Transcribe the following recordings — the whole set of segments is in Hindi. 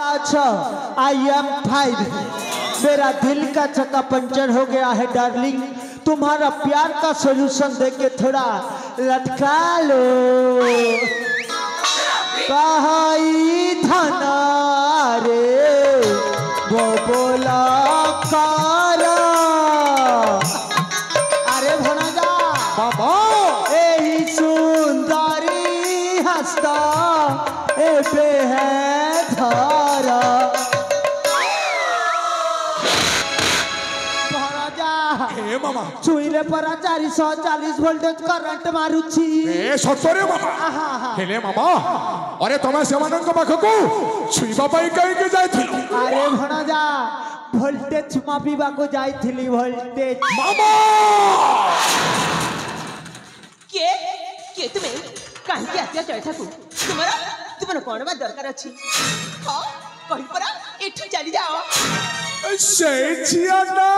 अच्छा आई एम फाइन। मेरा दिल का चक्का पंचर हो गया है डार्लिंग, तुम्हारा प्यार का सॉल्यूशन देके थोड़ा लटका लो। कहाई धना रे वो बोला कारा। अरे भनजा बाबा यही सुंदरी हंसता ए पे है धारा। हे मामा छुईले पर 440 वोल्टेज करंट मारुची। ए सतरे मामा हेले मामा अरे तमे सेमानन को पाखकू छुईबा पई कहीं के जाइथिलो। अरे भणजा वोल्टेज मापिबा को जाइथिली वोल्टेज। मामा के तुमे काहे के आतिया चढ़ ठाकू तुम्हारा कोन बा दरकार अछि। हां कहि परा एठू चली जाओ। से छियाना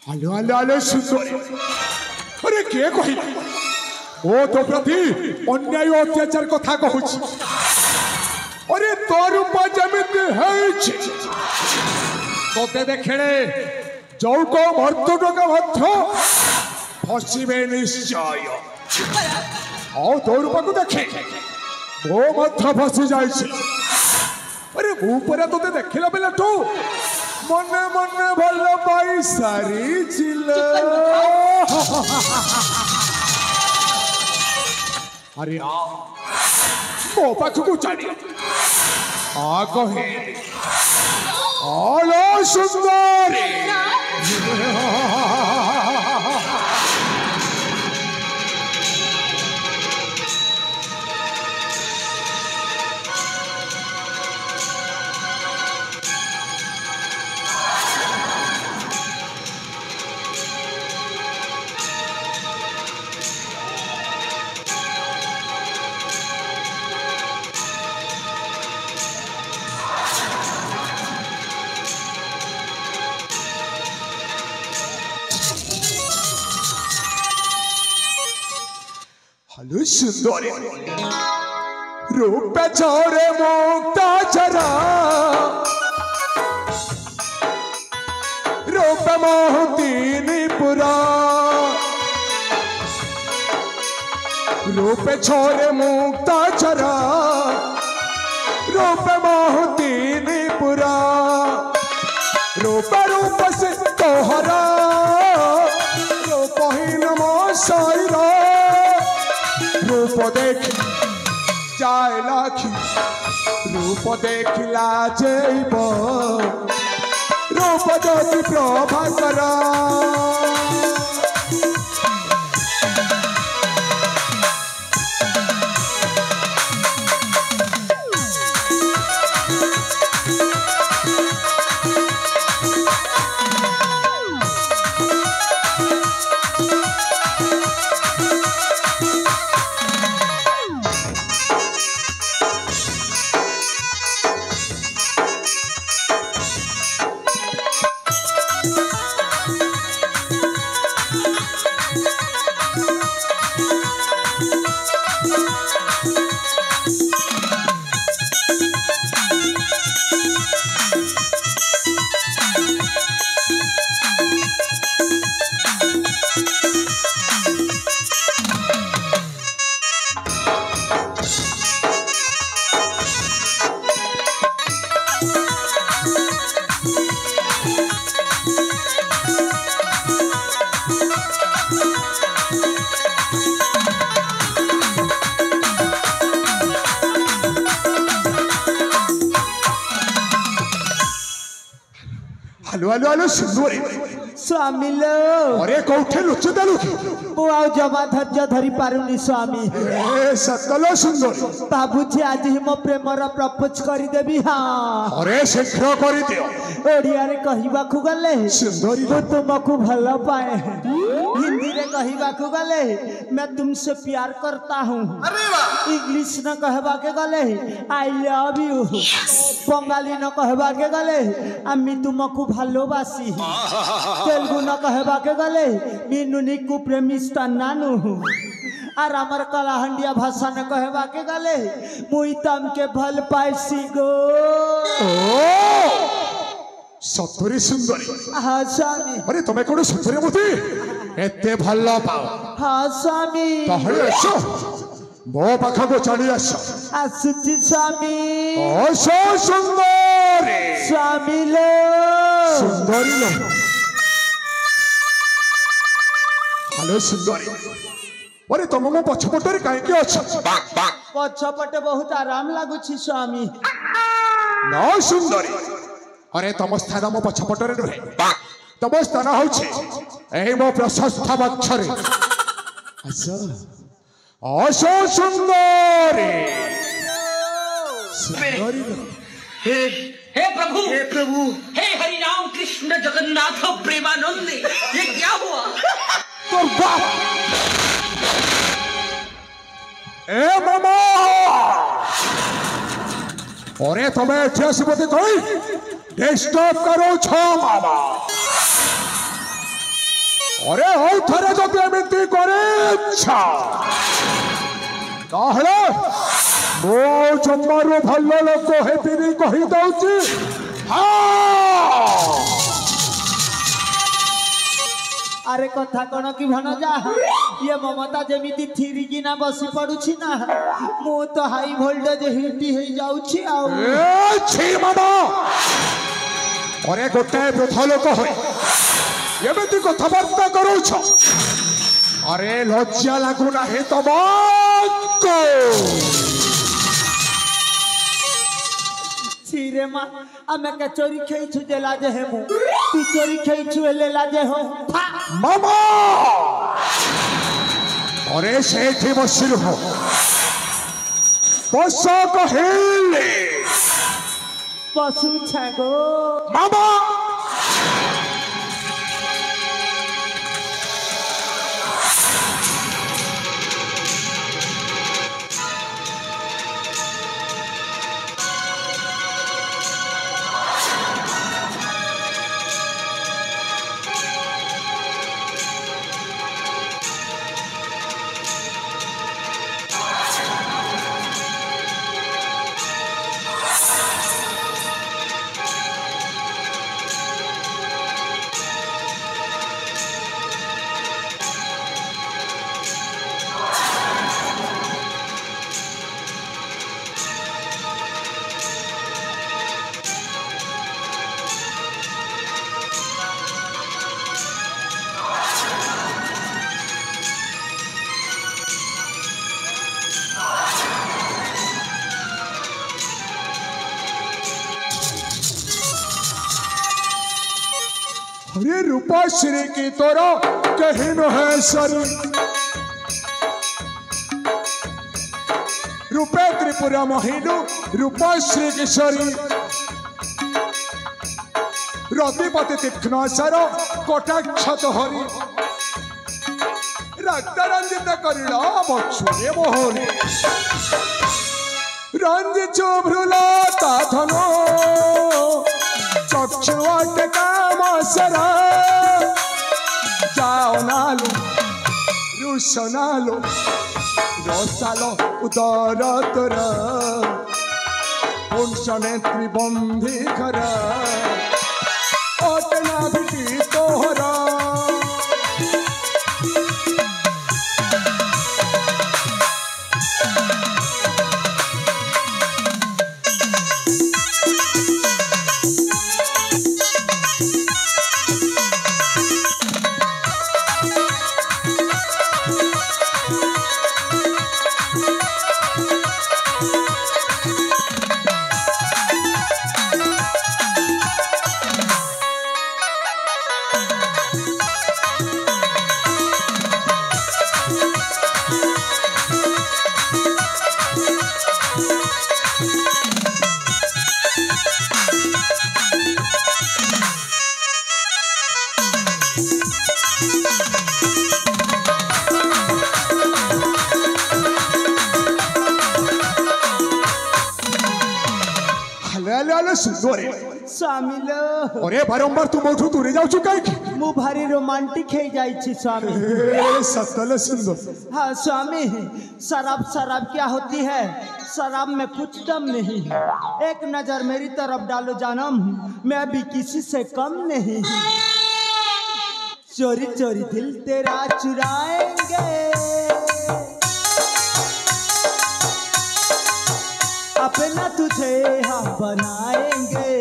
हेलो हेलो हेलो सुंदरी अरे के कहि ओ तो प्रति अन्याय अत्याचार कथा कहूची। अरे तोर रूप जमित हैछि तोते देखणे जो को मर्तक मध्य फसिबे निश्चय। आओ तो रूप को देखे वो मध्य फसी जाइछि। अरे मु परे तोते देखिला बेला तो मने मने भल पाई सारी चिल। अरे मो पाखकू चढ़ी आ कहे आलो सुंदरी। हेलो सुंदरी रूप छोरे मुक्ता चरा रूप मोहतीनी पुरा। रूप छोरे मुक्ता चरा रूप मोहतीनी पुरा। रूप रूप से तोहरा रूप ही नमो साईरा। रूप देख जाए लाखी रूप देखिला जेब रूप ज्योति प्रभा करा। हेलो हेलो हेलो सुंदरी स्वामी लो अरे कौठे लुचु देलु मु आउ जमा धैर्य धरी पारुनी स्वामी। ए सतलो सुंदरी भाବୁଛି आज ही मो प्रेमर प्रपोज करी देबी। हां अरे शीघ्र करि दियो। ओडिया रे कहिबाकू गले सुंदरी मु तुमको भलो पाए। हिंदी रे कहिबाकू गले मैं तुमसे प्यार करता हूँ। इंग्लिश न कहबा के गले आई लव यू। बंगाली न कहबा के गले आमी तुमको भालोबासी। तेलुगु न कहबा के गले मीनुनी को प्रेमिस्ता नानू। आर हमर कलाहंडिया भाषा ने कहबा के गले मुई तम के भल पाइसी गो सतरी सुंदरी हाँ स्वामी अरे तुम्हें कौन सुंदरी मुती एते भल्ला पाओ हाँ स्वामी ताहले आसो मो पाखा को चली आसो आसुची स्वामी आसो सुंदरी स्वामी लो सुंदरी लो हेलो सुंदरी अरे तुम मो पछपटे कहीं अच्छ पछपटे बहुत आराम लगुची स्वामी न सुंदरी अरे तुम स्थान मो पछपटे नुहे तुम स्थान हूँ मो प्रशस्त वक्षरे आसो सुंदरी हे प्रभु हे हरि राम कृष्ण जगन्नाथ प्रेमानंद ये क्या हुआ तो बाप ए मामा अरे तुम्हें जसपति कोई डिस्टर्ब करो छो मामा अरे हो थरे जो एमती करे अच्छा ताहले मो जम्मारू भल लोक हेतिनी कही दउची हाँ अरे कथा कौन कि भणजा ये ममता जमीती थिरी कि ना बसी पड़ुछि ना मु तो हाई वोल्टेज हिटी हे जाउछि आ ए छी मामा अरे गोटे वृद्ध लोक होय एमती कथबार्ता करूछ अरे लज्जा लागू नाही तमको छिरे मा आमे के चोरी खेइछु जे लाजे हे मु तू चोरी खेइछु ले लाजे हो मामा अरे सेठी बसिलु हो बस कहिले पशु छगो मामा अरे रूपाश्री की तोरा कहीं न है सरी रूपे त्रिपुरा महिलू रूपाश्री किशोरी रतिपति तीक्ष्ण सर कटाक्ष हरि रक्त रंजित करिला बक्षुरे मोहनी रंजिचु भ्रुलता धनो चक्षुआट काम सरा जाओ नालो रुसो नालो रसालो उदर तोर पुंस नेत्री बंधी घर ओटना भिटी तोहरा स्वामी लो अरे बारंबार तू मोठू दूरे जाऊ कहीं मु भारी रोमांटिक है जाई स्वामी सतल सुंदर हाँ स्वामी शराब शराब क्या होती है शराब में कुछ दम नहीं है एक नजर मेरी तरफ डालो जानम मैं अभी किसी से कम नहीं चोरी चोरी दिल तेरा चुराएंगे अपना तुझे हम बनाएंगे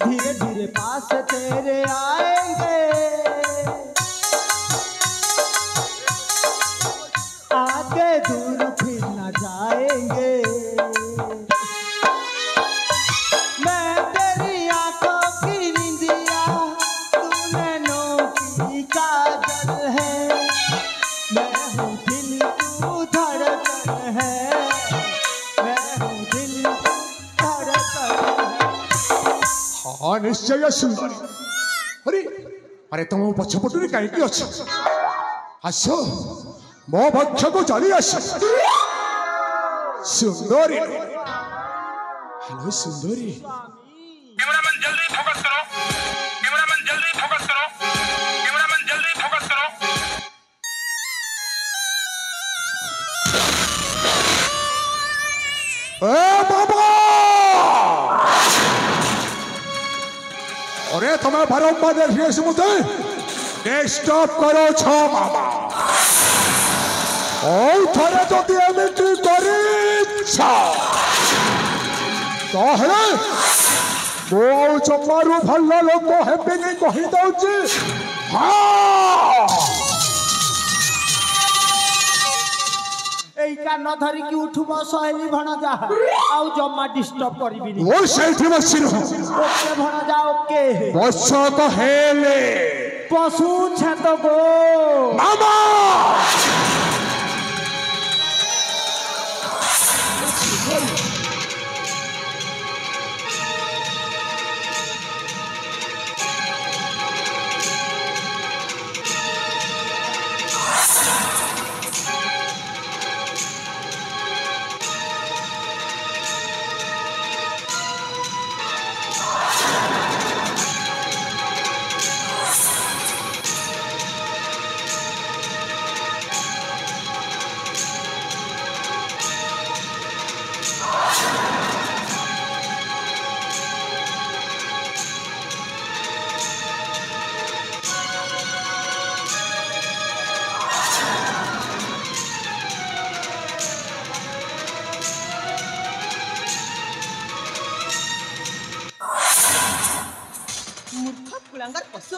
धीरे धीरे पास तेरे आएंगे आगे दूर फिर न जाएंगे मैं तेरी आंखों की निंदिया तू नैनों की काजल है मैं हूँ दिल तू धड़कन है मैं हूँ दिल धड़कन है हाँ निश्चय सुंदरी अरे अरे तुम पछपटे कहीं अच्छ आस मो भक्ष को चली आस सुंदरी हेलो सुंदरी कैमरामैन जल्दी फोकस करो कैमरामैन जल्दी फोकस करो कैमरामैन जल्दी फोकस करो ए बाबा अरे तुम्हें बारंबार देखिए मुझे स्टॉप करो छो बाबा और थोड़े तो दिए मिट्टी करी ताहले वो जमारू भल्ला लोग को हेपी नहीं कही दउची हाँ এই কান ধরি কি উঠুব সহেলি ভণা যা আউ জম্মা ডিস্টার্ব করিবিনি वो सेठी बसिरो ওকে ভণা যা ওকে बस को हेले পশু ছেত গো मामा कुलांगार पशु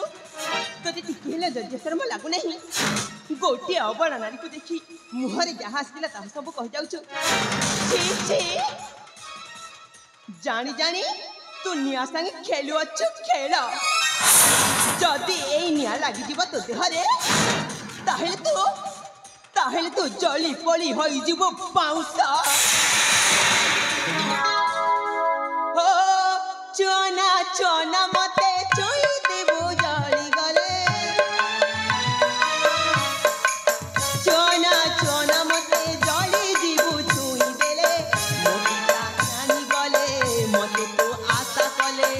तोते टिके हेले जर्जसरम लागु नहीं गोटे अबड़ा नारी को देखी मुहरे जहाँ आसला ताहा सब कह जाउछु छी छी जानी जानी तू निया संगे खेलु अच्छु खेल जदि ए निया लागि जीव तो देहरे ताहेले तू जली पली होई जीव पाउस हो चोना चोना मते चोई देबो जली गले चोना चोना मते जली जीवो चोई देले मोटा नानी गले मते तो आशा कले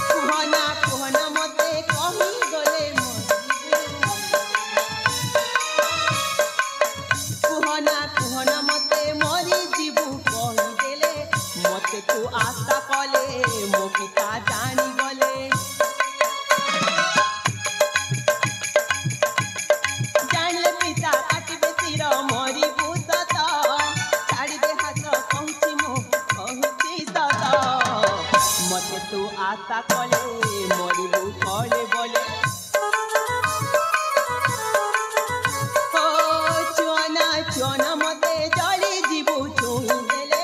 कुहना कुहना मते कहि गले कुहना कुहना मते मरी जीवो कहि देले मते तो आशा कले मो पिता जानी गले जानले पिता काटिबे सिर मरी भूसत छाड़ी दे हाथ कहूची मो कहूची सत मते तो आशा कले मरी भू कले बोले हो चोना चोना मते जली जीवो चोई देले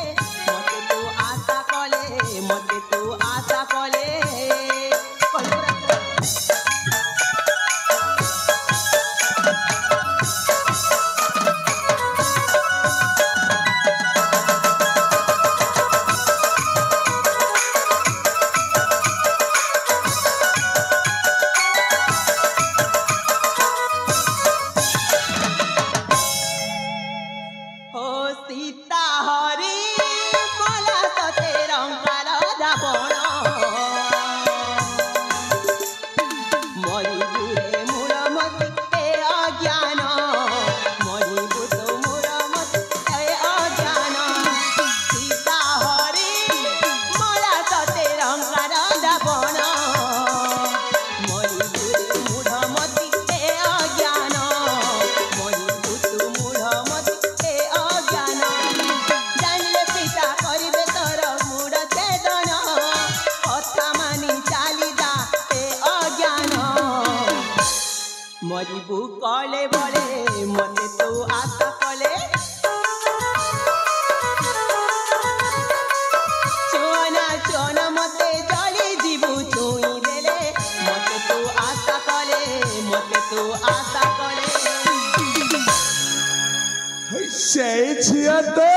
मते तो आशा कले मते तो आशा कले মরিবু কলে বলে মতে তো আশা কলে চোনা চোনা মতে জলি জীবু ছুঁই দেলে মতে তো আশা কলে মতে তো আশা কলে সেই ঝিয়া তো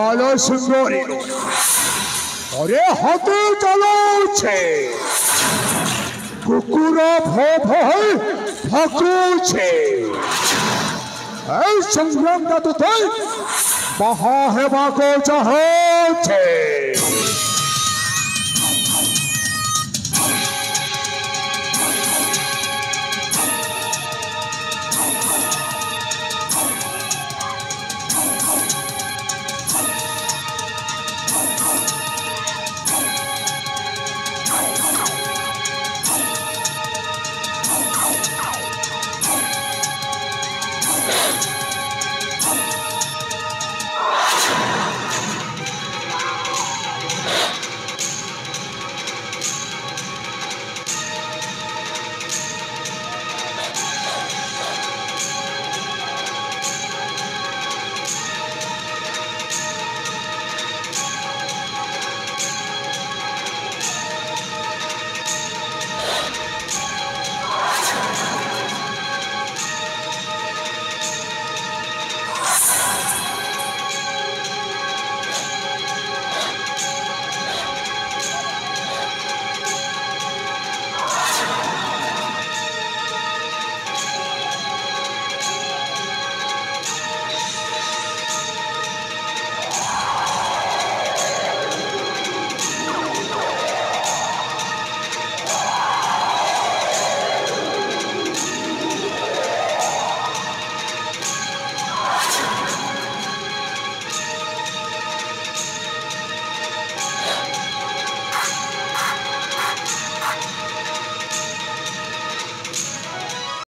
হলো সুন্দরী ওরে হাতে চালাচ্ছে কুকুর ভো ভয় ফাঁকুছে এই সংগ্রামটা তো তাই বাহা হেবাকে চাহছে